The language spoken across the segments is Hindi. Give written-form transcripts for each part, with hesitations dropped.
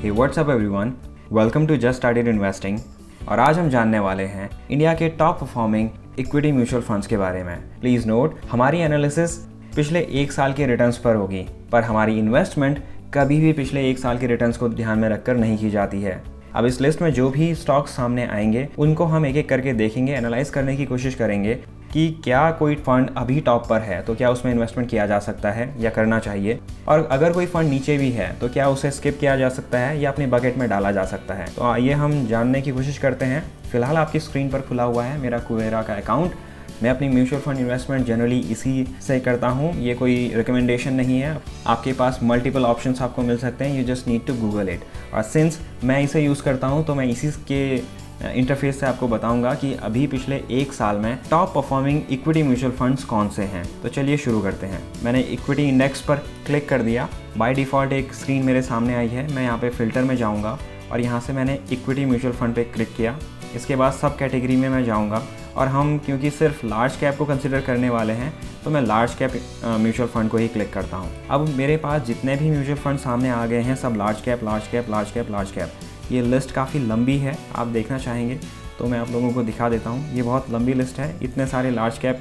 Hey what's up everyone, welcome to just started investing. और आज हम जानने वाले हैं इंडिया के top performing equity mutual funds के बारे में। प्लीज़ नोट, हमारी एनालिसिस पिछले 1 साल के रिटर्न्स पर होगी, पर हमारी इन्वेस्टमेंट कभी भी पिछले 1 साल के रिटर्न्स को ध्यान में रखकर नहीं की जाती है। अब इस लिस्ट में जो भी स्टॉक्स सामने आएंगे उनको हम एक एक करके देखेंगे, एनालाइज करने की कोशिश करेंगे कि क्या कोई फंड अभी टॉप पर है तो क्या उसमें इन्वेस्टमेंट किया जा सकता है या करना चाहिए, और अगर कोई फंड नीचे भी है तो क्या उसे स्किप किया जा सकता है या अपनी बकेट में डाला जा सकता है। तो आइए हम जानने की कोशिश करते हैं। फिलहाल आपकी स्क्रीन पर खुला हुआ है मेरा कुवेरा का अकाउंट। मैं अपनी म्यूचुअल फंड इन्वेस्टमेंट जनरली इसी से करता हूँ। ये कोई रिकमेंडेशन नहीं है। आपके पास मल्टीपल ऑप्शंस आपको मिल सकते हैं, you just need to Google it. और सिंस मैं इसे यूज़ करता हूँ तो मैं इसी के इंटरफेस से आपको बताऊंगा कि अभी पिछले 1 साल में top performing equity mutual funds कौन से हैं। तो चलिए शुरू करते हैं। मैंने इक्विटी इंडेक्स पर क्लिक कर दिया। बाय डिफ़ॉल्ट एक स्क्रीन मेरे सामने आई है। मैं यहाँ पे फ़िल्टर में जाऊँगा और यहाँ से मैंने इक्विटी म्यूचुअल फंड पे क्लिक किया। इसके बाद सब कैटेगरी में मैं जाऊँगा और हम क्योंकि सिर्फ लार्ज कैप को कंसिडर करने वाले हैं तो मैं लार्ज कैप म्यूचुअल फंड को ही क्लिक करता हूँ। अब मेरे पास जितने भी म्यूचुअल फंड सामने आ गए हैं सब large cap large cap large cap large cap. ये लिस्ट काफ़ी लंबी है, आप देखना चाहेंगे तो मैं आप लोगों को दिखा देता हूँ। ये बहुत लंबी लिस्ट है, इतने सारे लार्ज कैप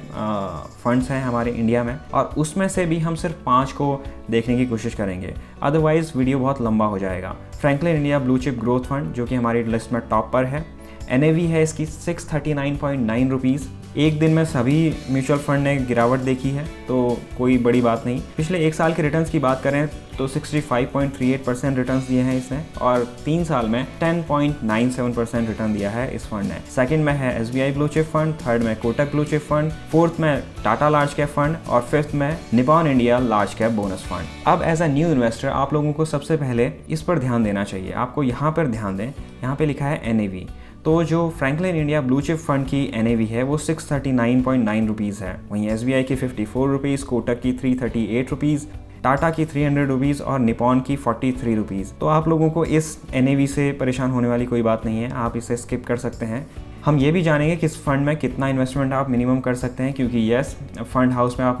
फंड्स हैं हमारे इंडिया में और उसमें से भी हम सिर्फ 5 को देखने की कोशिश करेंगे, अदरवाइज़ वीडियो बहुत लंबा हो जाएगा। Franklin India blue chip growth fund जो कि हमारी लिस्ट में टॉप पर है। NAV है इसकी 639.9 रुपीज़। एक दिन में सभी म्यूचुअल फंड ने गिरावट देखी है तो कोई बड़ी बात नहीं। पिछले 1 साल के रिटर्न्स की बात करें तो 65.38% रिटर्न्स दिए हैं इसने और 3 साल में 10.97% रिटर्न दिया है इस फंड ने। सेकंड में है SBI blue chip fund, third में Kotak blue chip fund, fourth में टाटा लार्ज कैप फंड और फिफ्थ में Nippon India large cap bonus fund. अब एज अ न्यू इन्वेस्टर आप लोगों को सबसे पहले इस पर ध्यान देना चाहिए। आपको यहाँ पर ध्यान दें, यहाँ पे लिखा है NAV। तो जो Franklin India blue chip fund की NAV है वो 639.9 रुपीज़ है। वहीं SBI की 54 रुपीज़, कोटक की 338 रुपीज़, टाटा की 300 रुपीज़ और निपॉन की 43 रुपीज़। तो आप लोगों को इस NAV से परेशान होने वाली कोई बात नहीं है, आप इसे स्किप कर सकते हैं। हम ये भी जानेंगे कि इस फंड में कितना इन्वेस्टमेंट आप मिनिमम कर सकते हैं, क्योंकि यस, फंड हाउस में आप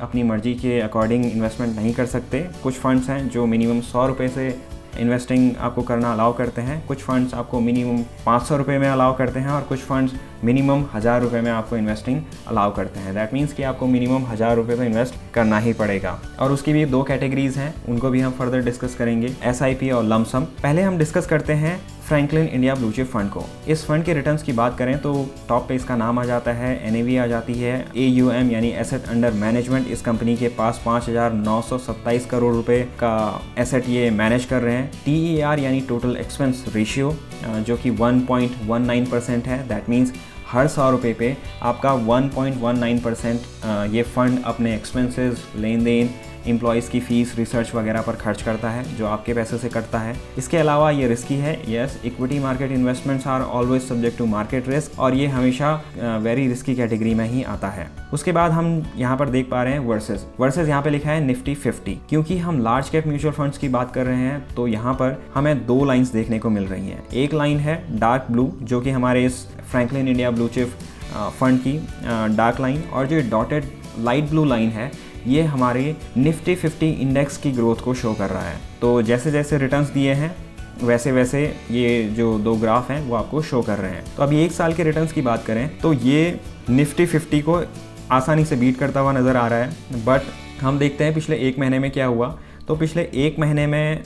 अपनी मर्जी के अकॉर्डिंग इन्वेस्टमेंट नहीं कर सकते। कुछ फंड्स हैं जो मिनिमम 100 रुपये से इन्वेस्टिंग आपको करना अलाउ करते हैं, कुछ फंड्स आपको मिनिमम 500 रुपये में अलाउ करते हैं और कुछ फंड्स मिनिमम 1000 रुपये में आपको इन्वेस्टिंग अलाउ करते हैं। दैट मीन्स कि आपको मिनिमम 1000 रुपये तो इन्वेस्ट करना ही पड़ेगा। और उसकी भी 2 कैटेगरीज हैं, उनको भी हम फर्दर डिस्कस करेंगे, SIP और लमसम। पहले हम डिस्कस करते हैं Franklin India blue chip fund को। इस फंड के रिटर्न्स की बात करें तो टॉप पे इसका नाम आ जाता है, NAV आ जाती है, AUM यानी एसेट अंडर मैनेजमेंट इस कंपनी के पास 5,927 करोड़ रुपए का एसेट ये मैनेज कर रहे हैं। TER यानी टोटल एक्सपेंस रेशियो जो कि 1.19% है। दैट मीन्स हर 100 रुपये पे आपका 1.19% ये फंड अपने एक्सपेंसेस, लेन देन, एम्प्लॉयज़ की फ़ीस, रिसर्च वगैरह पर खर्च करता है, जो आपके पैसे से कटता है। इसके अलावा ये रिस्की है। Yes, equity market investments are always subject to market risk और ये हमेशा वेरी रिस्की कैटेगरी में ही आता है। उसके बाद हम यहाँ पर देख पा रहे हैं वर्सेस यहाँ पे लिखा है निफ्टी 50। क्योंकि हम लार्ज कैप म्यूचुअल फंड्स की बात कर रहे हैं तो यहाँ पर हमें 2 लाइन्स देखने को मिल रही हैं। एक लाइन है डार्क ब्लू जो कि हमारे इस Franklin India blue chip fund की डार्क लाइन, और जो डॉटेड लाइट ब्लू लाइन है ये हमारे निफ्टी 50 इंडेक्स की ग्रोथ को शो कर रहा है। तो जैसे जैसे रिटर्न्स दिए हैं वैसे वैसे ये जो 2 ग्राफ हैं वो आपको शो कर रहे हैं। तो अभी 1 साल के रिटर्न्स की बात करें तो ये निफ्टी 50 को आसानी से बीट करता हुआ नज़र आ रहा है। बट हम देखते हैं पिछले 1 महीने में क्या हुआ। तो पिछले 1 महीने में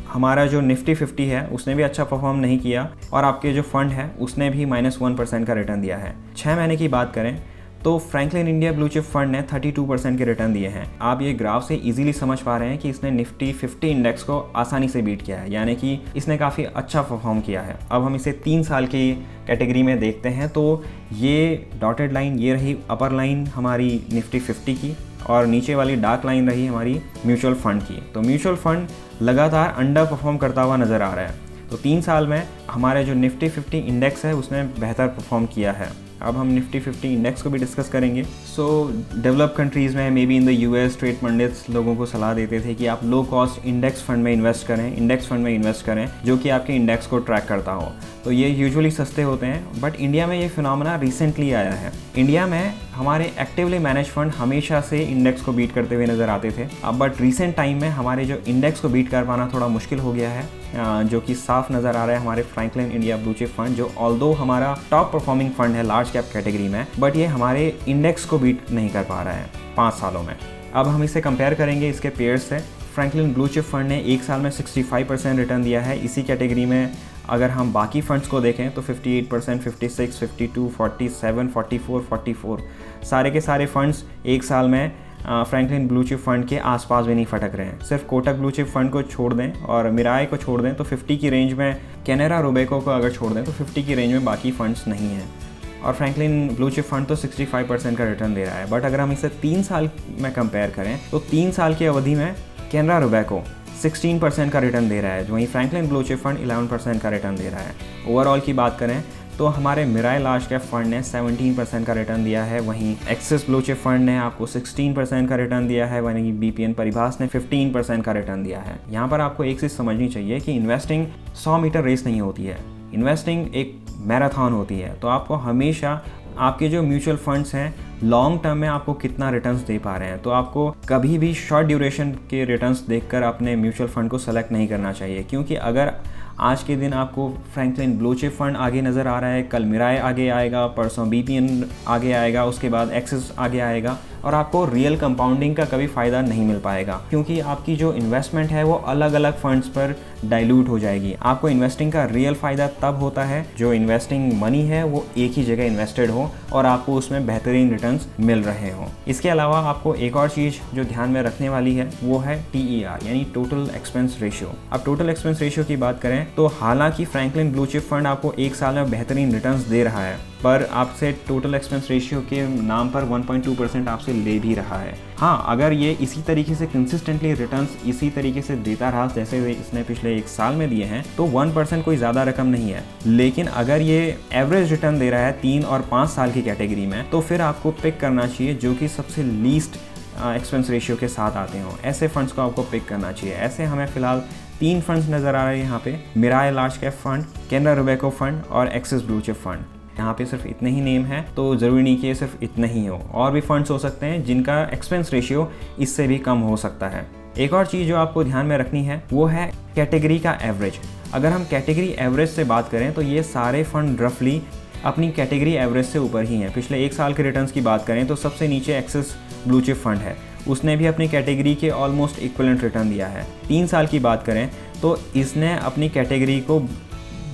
हमारा जो निफ्टी 50 है उसने भी अच्छा परफॉर्म नहीं किया और आपके जो फंड है उसने भी -1% का रिटर्न दिया है। 6 महीने की बात करें तो Franklin India blue chip fund ने 32% के रिटर्न दिए हैं। आप ये ग्राफ से इजीली समझ पा रहे हैं कि इसने निफ्टी 50 इंडेक्स को आसानी से बीट किया है, यानी कि इसने काफ़ी अच्छा परफॉर्म किया है। अब हम इसे 3 साल की कैटेगरी में देखते हैं तो ये डॉटेड लाइन ये रही अपर लाइन हमारी निफ्टी 50 की और नीचे वाली डार्क लाइन रही हमारी म्यूचुअल फंड की। तो म्यूचुअल फंड लगातार अंडर परफॉर्म करता हुआ नज़र आ रहा है। तो 3 साल में हमारे जो निफ्टी 50 इंडेक्स है उसने बेहतर परफॉर्म किया है। अब हम निफ्टी 50 इंडेक्स को भी डिस्कस करेंगे। सो डेवलप कंट्रीज़ में may be in the US trade pandits लोगों को सलाह देते थे कि आप लो कॉस्ट इंडेक्स फंड में इन्वेस्ट करें, जो कि आपके इंडेक्स को ट्रैक करता हो। तो ये यूजुअली सस्ते होते हैं, बट इंडिया में ये फिनोमेना रिसेंटली आया है। इंडिया में हमारे एक्टिवली मैनेज फंड हमेशा से इंडेक्स को बीट करते हुए नज़र आते थे। अब बट रिसेंट टाइम में हमारे जो इंडेक्स को बीट कर पाना थोड़ा मुश्किल हो गया है, जो कि साफ नज़र आ रहा है हमारे Franklin India blue chip fund, जो ऑल्दो हमारा टॉप परफॉर्मिंग फंड है लार्ज कैप कैटेगरी में, बट ये हमारे इंडेक्स को बीट नहीं कर पा रहा है 5 सालों में। अब हम इसे कंपेयर करेंगे इसके पेयर्स से। फ्रैंकलिन ब्लू चिप फंड ने एक साल में 65% रिटर्न दिया है। इसी कैटेगरी में अगर हम बाकी फंड्स को देखें तो 58%, 56, 52, 47, 44, 44 सारे के सारे फंड्स एक साल में फ्रैंकलिन ब्लू चिप फंड के आसपास भी नहीं फटक रहे हैं। सिर्फ कोटक ब्लू चिप फंड को छोड़ दें और मिराय को छोड़ दें तो 50 की रेंज में, कैनरा रोबेको को अगर छोड़ दें तो 50 की रेंज में बाकी फंड्स नहीं हैं। और फ्रैंकलिन ब्लू चिप फंड तो 65% का रिटर्न दे रहा है। बट अगर हम इसे 3 साल में कंपेयर करें तो 3 साल की अवधि में कैनरा रोबेको 16% का रिटर्न दे रहा है, वहीं फ्रैंकलिन ब्लू चिप फंड 11% का रिटर्न दे रहा है। ओवरऑल की बात करें तो हमारे मिराय लार्ज कैप फंड ने 17% का रिटर्न दिया है, वहीं एक्सिस ब्लू चिप फंड ने आपको 16% का रिटर्न दिया है, वहीं बीपीएन परिभास ने 15% का रिटर्न दिया है। यहाँ पर आपको एक चीज़ समझनी चाहिए कि इन्वेस्टिंग 100 मीटर रेस नहीं होती है, इन्वेस्टिंग एक मैराथन होती है। तो आपको हमेशा आपके जो म्यूचुअल फंड्स हैं लॉन्ग टर्म में आपको कितना रिटर्न्स दे पा रहे हैं, तो आपको कभी भी शॉर्ट ड्यूरेशन के रिटर्न्स देखकर अपने म्यूचुअल फंड को सेलेक्ट नहीं करना चाहिए। क्योंकि अगर आज के दिन आपको फ्रैंकलिन ब्लू चिप फंड आगे नज़र आ रहा है, कल मिराय आगे आएगा, परसों बीपीएन आगे आएगा, उसके बाद एक्सिस आगे आएगा, और आपको रियल कंपाउंडिंग का कभी फ़ायदा नहीं मिल पाएगा, क्योंकि आपकी जो इन्वेस्टमेंट है वो अलग अलग फंड्स पर डाइल्यूट हो जाएगी। आपको इन्वेस्टिंग का रियल फ़ायदा तब होता है जो इन्वेस्टिंग मनी है वो एक ही जगह इन्वेस्टेड हो और आपको उसमें बेहतरीन रिटर्न्स मिल रहे हों। इसके अलावा आपको एक और चीज़ जो ध्यान में रखने वाली है वो है TER यानी टोटल एक्सपेंस रेशियो। अब टोटल एक्सपेंस रेशियो की बात करें तो हालांकि फ्रैंकलिन ब्लू चिप फंड आपको एक साल में बेहतरीन रिटर्न्स दे रहा है, पर आपसे टोटल एक्सपेंस रेशियो के नाम पर 1.2% आपसे ले भी रहा है। हाँ, अगर ये इसी तरीके से कंसिस्टेंटली रिटर्न्स इसी तरीके से देता रहा जैसे इसने पिछले एक साल में दिए हैं तो 1% कोई ज़्यादा रकम नहीं है। लेकिन अगर ये एवरेज रिटर्न दे रहा है 3 और 5 साल की कैटेगरी में, तो फिर आपको पिक करना चाहिए जो कि सबसे लीस्ट एक्सपेंस रेशियो के साथ आते हों। ऐसे फंड्स को आपको पिक करना चाहिए। ऐसे हमें फ़िलहाल 3 फंड्स नज़र आ रहे हैं यहाँ पे, Mirae large cap fund, Canara Robeco fund और एक्सिस ब्लू चिप फंड। यहाँ पे सिर्फ इतने ही नेम है, तो ज़रूरी नहीं कि सिर्फ इतने ही हो, और भी फंड्स हो सकते हैं जिनका एक्सपेंस रेशियो इससे भी कम हो सकता है। एक और चीज़ जो आपको ध्यान में रखनी है वो है कैटेगरी का एवरेज। अगर हम कैटेगरी एवरेज से बात करें तो ये सारे फंड रफली अपनी कैटेगरी एवरेज से ऊपर ही हैं। पिछले एक साल के रिटर्न्स की बात करें तो सबसे नीचे एक्सिस ब्लू चिप फंड है, उसने भी अपनी कैटेगरी के ऑलमोस्ट इक्विवेलेंट रिटर्न दिया है। 3 साल की बात करें तो इसने अपनी कैटेगरी को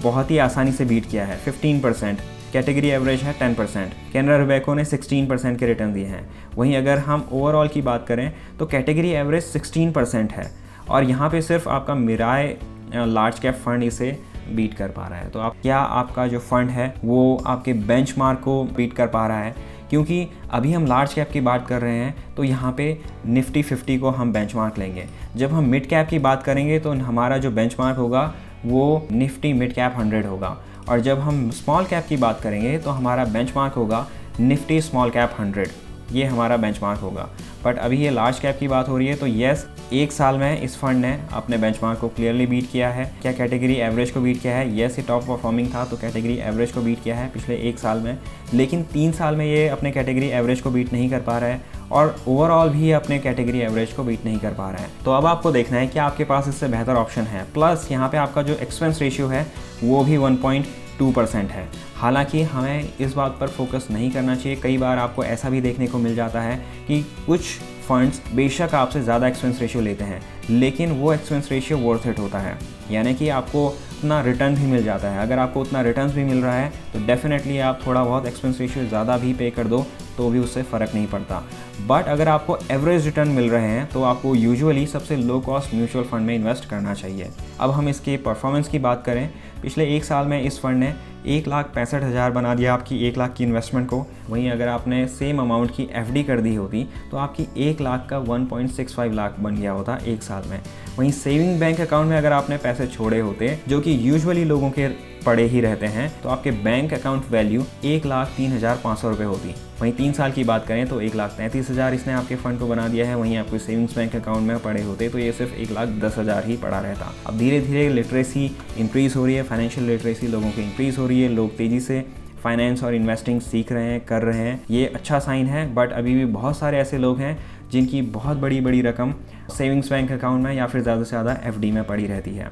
बहुत ही आसानी से बीट किया है, 15%, कैटेगरी एवरेज है 10%। कैनरा रोबेको ने 16% के रिटर्न दिए हैं। वहीं अगर हम ओवरऑल की बात करें तो कैटेगरी एवरेज 16% है, और यहाँ पे सिर्फ आपका मिराय लार्ज कैप फंड इसे बीट कर पा रहा है। तो आप क्या आपका जो फंड है वो आपके बेंचमार्क को बीट कर पा रहा है? क्योंकि अभी हम लार्ज कैप की बात कर रहे हैं तो यहाँ पे निफ्टी 50 को हम बेंचमार्क लेंगे। जब हम मिड कैप की बात करेंगे तो हमारा जो बेंचमार्क होगा वो निफ्टी मिड कैप 100 होगा, और जब हम स्मॉल कैप की बात करेंगे तो हमारा बेंचमार्क होगा निफ्टी स्मॉल कैप 100, ये हमारा बेंचमार्क होगा। बट अभी ये लार्ज कैप की बात हो रही है तो येस, एक साल में इस फंड ने अपने बेंचमार्क को क्लियरली बीट किया है। क्या कैटेगरी एवरेज को बीट किया है? येस, ये टॉप परफॉर्मिंग था तो कैटेगरी एवरेज को बीट किया है पिछले एक साल में, लेकिन 3 साल में ये अपने कैटेगरी एवरेज को बीट नहीं कर पा रहा है, और ओवरऑल भी अपने कैटेगरी एवरेज को बीट नहीं कर पा रहा है। तो अब आपको देखना है कि आपके पास इससे बेहतर ऑप्शन है। प्लस यहाँ पे आपका जो एक्सपेंस रेशियो है वो भी 1.2% है। हालांकि हमें इस बात पर फोकस नहीं करना चाहिए। कई बार आपको ऐसा भी देखने को मिल जाता है कि कुछ फंड्स बेशक आपसे ज़्यादा एक्सपेंस रेशियो लेते हैं, लेकिन वो एक्सपेंस रेशियो वर्थ इट होता है, यानी कि आपको उतना रिटर्न भी मिल जाता है। अगर आपको उतना रिटर्न भी मिल रहा है तो डेफिनेटली आप थोड़ा बहुत एक्सपेंस रेशियो ज़्यादा भी पे कर दो तो भी उससे फ़र्क नहीं पड़ता। बट अगर आपको एवरेज रिटर्न मिल रहे हैं तो आपको यूजुअली सबसे लो कॉस्ट म्यूचुअल फंड में इन्वेस्ट करना चाहिए। अब हम इसके परफॉर्मेंस की बात करें, पिछले एक साल में इस फंड ने 1,65,000 बना दिया आपकी 1 लाख की इन्वेस्टमेंट को। वहीं अगर आपने सेम अमाउंट की FD कर दी होती तो आपकी 1 लाख का 1.65 लाख बन गया होता एक साल में। वहीं सेविंग बैंक अकाउंट में अगर आपने पैसे छोड़े होते, जो कि यूजुअली लोगों के पड़े ही रहते हैं, तो आपके बैंक अकाउंट वैल्यू 1,03,500 रुपये होती। वहीं 3 साल की बात करें तो 1,33,000 इसने आपके फ़ंड को बना दिया है। वहीं आपको सेविंग्स बैंक अकाउंट में पड़े होते तो ये सिर्फ 1,10,000 ही पड़ा रहता। अब धीरे धीरे लिटरेसी इंक्रीज़ हो रही है, फाइनेंशियल लिटरेसी लोगों की इंक्रीज़ हो रही है, लोग तेज़ी से फाइनेंस और इन्वेस्टिंग सीख रहे हैं, कर रहे हैं, ये अच्छा साइन है। बट अभी भी बहुत सारे ऐसे लोग हैं जिनकी बहुत बड़ी बड़ी रकम सेविंग्स बैंक अकाउंट में या फिर ज़्यादा से ज़्यादा एफडी में पड़ी रहती है।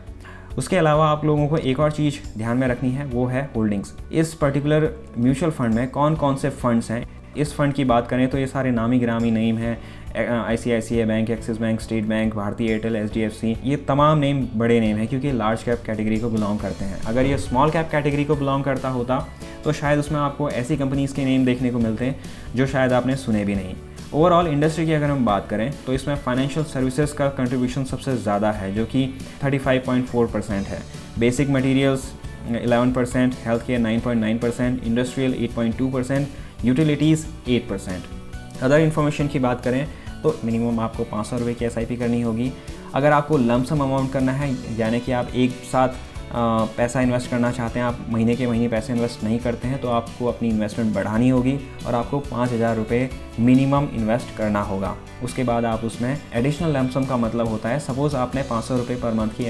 उसके अलावा आप लोगों को एक और चीज़ ध्यान में रखनी है, वो है होल्डिंग्स। इस पर्टिकुलर म्यूचुअल फंड में कौन कौन से फंड्स हैं, इस फंड की बात करें तो ये सारे नामी गिरामी नेम हैं। ICICI bank, axis bank, state bank, भारतीय एयरटेल, HDFC, ये तमाम नेम बड़े नेम हैं क्योंकि लार्ज कैप कैटेगरी को बिलोंग करते हैं। अगर ये स्मॉल कैप कैटेगरी को बिलोंग करता होता तो शायद उसमें आपको ऐसी कंपनीज़ के नेम देखने को मिलते हैं जो शायद आपने सुने भी नहीं। ओवरऑल इंडस्ट्री की अगर हम बात करें तो इसमें फाइनेंशियल सर्विसेज का कंट्रीब्यूशन सबसे ज़्यादा है जो कि 35.4% है, basic materials 11%, health care 9.9%, industrial 8.2%, utilities 8%। Other information की बात करें तो मिनिमम आपको 500 रुपये की SIP करनी होगी। अगर आपको लमसम अमाउंट करना है, यानी कि आप एक साथ पैसा इन्वेस्ट करना चाहते हैं, आप महीने के महीने पैसे इन्वेस्ट नहीं करते हैं, तो आपको अपनी इन्वेस्टमेंट बढ़ानी होगी और आपको 5,000 रुपये मिनिमम इन्वेस्ट करना होगा। उसके बाद आप उसमें एडिशनल लमसम का मतलब होता है, सपोज़ आपने 500 रुपये पर मंथ की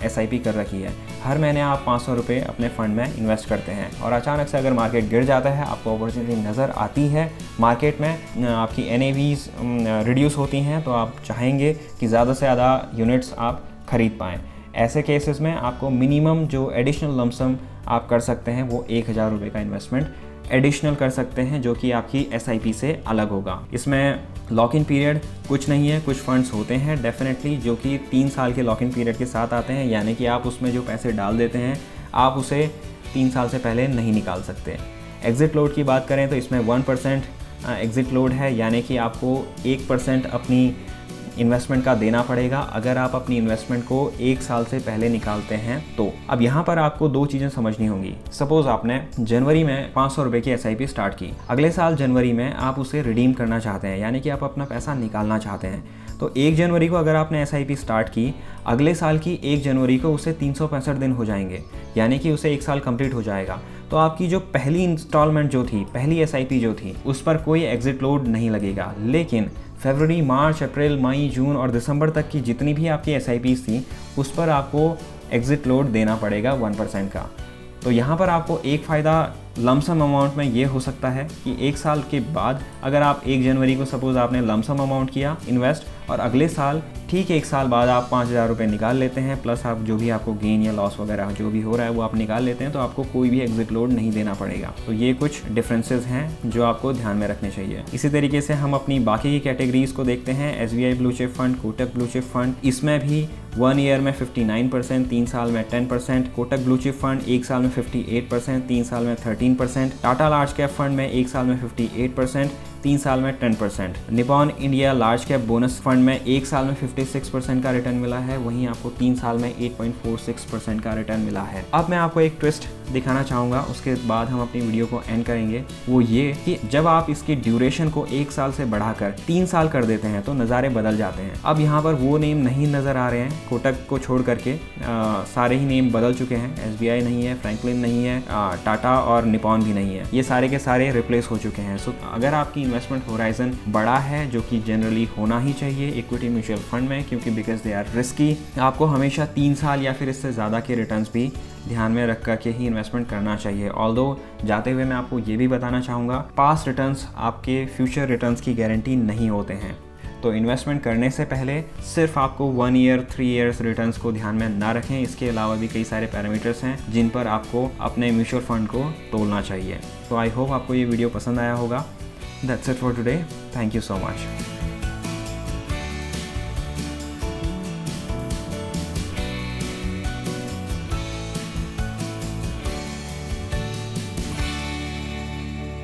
SIP कर रखी है, हर महीने आप 500 रुपये अपने फ़ंड में इन्वेस्ट करते हैं और अचानक से अगर मार्केट गिर जाता है, आपको अपॉर्चुनिटी नज़र आती है मार्केट में, आपकी NAVs रिड्यूस होती हैं, तो आप चाहेंगे कि ज़्यादा से ज़्यादा यूनिट्स आप खरीद पाएँ। ऐसे केसेस में आपको मिनिमम जो एडिशनल लमसम आप कर सकते हैं वो 1,000 रुपये का इन्वेस्टमेंट एडिशनल कर सकते हैं, जो कि आपकी SIP से अलग होगा। इसमें लॉक इन पीरियड कुछ नहीं है, कुछ फंड्स होते हैं डेफिनेटली जो कि 3 साल के लॉक इन पीरियड के साथ आते हैं, यानी कि आप उसमें जो पैसे डाल देते हैं आप उसे 3 साल से पहले नहीं निकाल सकते। एग्ज़िट लोड की बात करें तो इसमें 1% एग्ज़िट लोड है, यानी कि आपको 1% अपनी इन्वेस्टमेंट का देना पड़ेगा अगर आप अपनी इन्वेस्टमेंट को 1 साल से पहले निकालते हैं तो। अब यहाँ पर आपको 2 चीज़ें समझनी होंगी। सपोज़ आपने जनवरी में 500 रुपये की SIP स्टार्ट की, अगले साल जनवरी में आप उसे रिडीम करना चाहते हैं, यानी कि आप अपना पैसा निकालना चाहते हैं, तो 1 जनवरी को अगर आपने SIP स्टार्ट की, अगले साल की 1 जनवरी को उसे 365 दिन हो जाएंगे, यानी कि उसे 1 साल कंप्लीट हो जाएगा। तो आपकी जो पहली इंस्टॉलमेंट जो थी, पहली SIP जो थी, उस पर कोई एग्ज़िट लोड नहीं लगेगा। लेकिन फरवरी, मार्च, अप्रैल, मई, जून और दिसंबर तक की जितनी भी आपकी SIPs थी उस पर आपको एग्ज़िट लोड देना पड़ेगा 1% का। तो यहाँ पर आपको एक फ़ायदा लमसम अमाउंट में ये हो सकता है कि 1 साल के बाद अगर आप 1 जनवरी को सपोज़ आपने लमसम अमाउंट किया इन्वेस्ट और अगले साल ठीक 1 साल बाद आप 5,000 रुपये निकाल लेते हैं, प्लस आप जो भी आपको गेन या लॉस वगैरह जो भी हो रहा है वो आप निकाल लेते हैं, तो आपको कोई भी एग्ज़िट लोड नहीं देना पड़ेगा। तो ये कुछ डिफरेंसेस हैं जो आपको ध्यान में रखने चाहिए। इसी तरीके से हम अपनी बाकी की कैटेगरीज़ को देखते हैं। SBI blue chip fund, Kotak blue chip fund, इसमें भी 1 ईयर में 59%, 3 साल में 10%, कोटक ब्लू चिप फंड 1 साल में 58%, 3 साल में 13%, टाटा लार्ज कैप फंड में 1 साल में 58%, 3 साल में 10%, Nippon India large cap bonus fund में 1 साल में 56% का रिटर्न मिला है, वहीं आपको 3 साल में 8.46% का रिटर्न मिला है। अब मैं आपको एक ट्विस्ट दिखाना चाहूँगा, उसके बाद हम अपनी वीडियो को एंड करेंगे। वो ये कि जब आप इसकी ड्यूरेशन को 1 साल से बढ़ाकर 3 साल कर देते हैं तो नज़ारे बदल जाते हैं। अब यहाँ पर वो नेम नहीं नज़र आ रहे हैं, कोटक को छोड़ करके सारे ही नेम बदल चुके हैं। SBI नहीं है, फ्रैंकलिन नहीं है, टाटा और निपॉन भी नहीं है, ये सारे के सारे रिप्लेस हो चुके हैं। सो अगर आपकी इन्वेस्टमेंट होराइजन बड़ा है, जो कि जनरली होना ही चाहिए इक्विटी म्यूचुअल फंड में, क्योंकि बिकॉज दे आर रिस्की, आपको हमेशा 3 साल या फिर इससे ज़्यादा के रिटर्न्स भी ध्यान में रख करके ही इन्वेस्टमेंट करना चाहिए। ऑल्दो जाते हुए मैं आपको ये भी बताना चाहूँगा, पास्ट रिटर्न्स आपके फ्यूचर रिटर्न्स की गारंटी नहीं होते हैं। तो इन्वेस्टमेंट करने से पहले सिर्फ आपको 1 ईयर 3 ईयर्स रिटर्न्स को ध्यान में ना रखें, इसके अलावा भी कई सारे पैरामीटर्स हैं जिन पर आपको अपने म्यूचुअल फंड को तोलना चाहिए। तो आई होप आपको ये वीडियो पसंद आया होगा। That's it for today. Thank you so much.